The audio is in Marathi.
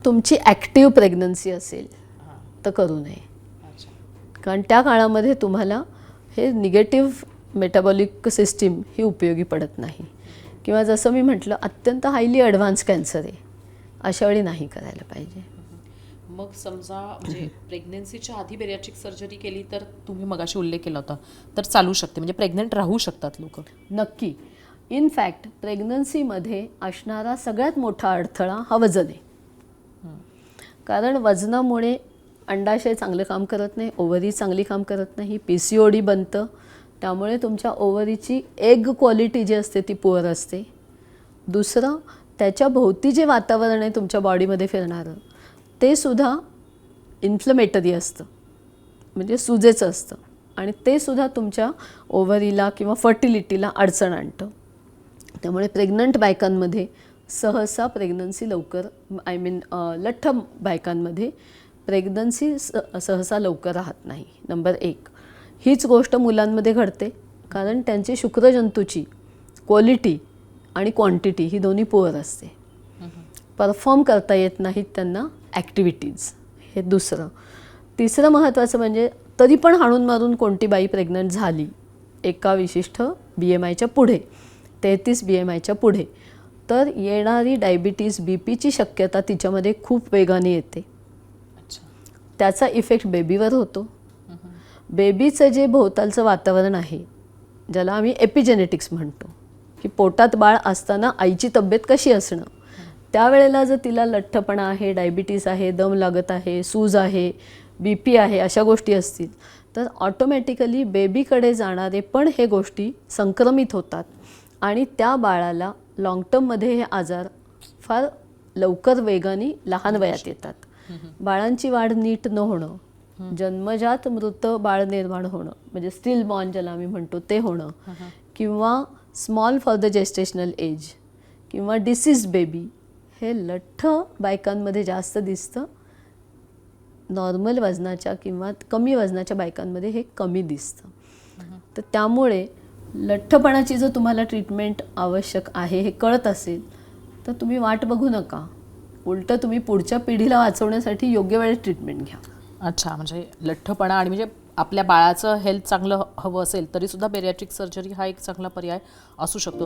तुमची ॲक्टिव्ह प्रेग्नन्सी असेल तर करू नये, कारण त्या काळामध्ये तुम्हाला हे निगेटिव्ह मेटाबॉलिक सिस्टीम ही उपयोगी पडत नाही. किंवा जसं मी म्हटलं अत्यंत हायली ॲडव्हान्स कॅन्सर आहे, अशा वेळी नाही करायला पाहिजे. मग समजा म्हणजे प्रेग्नन्सीच्या आधी बेरियाट्रिक सर्जरी केली तर तुम्ही मगाशी उल्लेख केला होता तर चालू शकते, म्हणजे प्रेग्नंट राहू शकतात लोक. नक्की. इनफॅक्ट प्रेग्नन्सीमध्ये असणारा सगळ्यात मोठा अडथळा हा वजन आहे. कारण वजनामुळे अंडाशय चांगलं काम करत नाही, ओव्हरी चांगली काम करत नाही, PCOD बनतं. त्यामुळे तुमच्या ओव्हरीची एग क्वालिटी जी असते ती पुअर असते. दुसरं, त्याच्या भोवती जे वातावरण आहे तुमच्या बॉडीमध्ये फिरणारं ते सुद्धा इन्फ्लमेटरी असतं, म्हणजे सुजेचं असतं, आणि ते सुद्धा तुमच्या ओव्हरीला किंवा फर्टिलिटीला अडचण आणतं. त्यामुळे प्रेग्नंट बायकांमध्ये सहसा प्रेग्नन्सी लवकर लठ्ठ बायकांमध्ये प्रेग्नन्सी सहसा लवकर राहत नाही. नंबर 1. हीच गोष्ट मुलांमध्ये घडते, कारण त्यांची शुक्रजंतूची क्वालिटी आणि क्वांटिटी ही दोन्ही पुअर असते. परफॉर्म करता येत नाहीत त्यांना ॲक्टिव्हिटीज, हे दुसरं. तिसरं महत्त्वाचं म्हणजे तरी पण हाणून मारून कोणती बाई प्रेग्नंट झाली एका विशिष्ट BMIच्या पुढे, 33 BMIच्या पुढे, तर येणारी डायबिटीज BPची शक्यता तिच्यामध्ये खूप वेगाने येते. त्याचा इफेक्ट बेबीवर होतो. बेबीचं जे भोवतालचं वातावरण आहे, ज्याला आम्ही एपिजेनेटिक्स म्हणतो, की पोटात बाळ असताना आईची तब्येत कशी असणं, त्यावेळेला जर तिला लठ्ठपणा आहे, डायबिटीस आहे, दम लागत आहे, सूज आहे, BP आहे, अशा गोष्टी असतील तर ऑटोमॅटिकली बेबीकडे जाणारे पण हे गोष्टी संक्रमित होतात आणि त्या बाळाला लाँग टर्ममध्ये हे आजार फार लवकर वेगाने लहान वयात येतात. बाळांची वाढ नीट न होणं, जन्मजात मृत बाळ निर्माण होणं, म्हणजे स्टिल बॉर्न ज्याला आम्ही म्हणतो ते होणं, किंवा small for the gestational age, किंवा डिसीज बेबी, हे लठ्ठ बायकांमध्ये जास्त दिसतं. नॉर्मल वजनाच्या किंवा कमी वजनाच्या बायकांमध्ये हे कमी दिसतं. तर त्यामुळे लठ्ठपणाची जर तुम्हाला ट्रीटमेंट आवश्यक आहे हे कळत असेल तर तुम्ही वाट बघू नका, उलटं तुम्ही पुढच्या पिढीला वाचवण्यासाठी योग्य वेळेत ट्रीटमेंट घ्या. अच्छा, म्हणजे लठ्ठपणा आणि म्हणजे आपल्या बाळाचं हेल्थ चांगलं हवं असेल तरीसुद्धा बेरियाट्रिक सर्जरी हा एक चांगला पर्याय असू शकतो.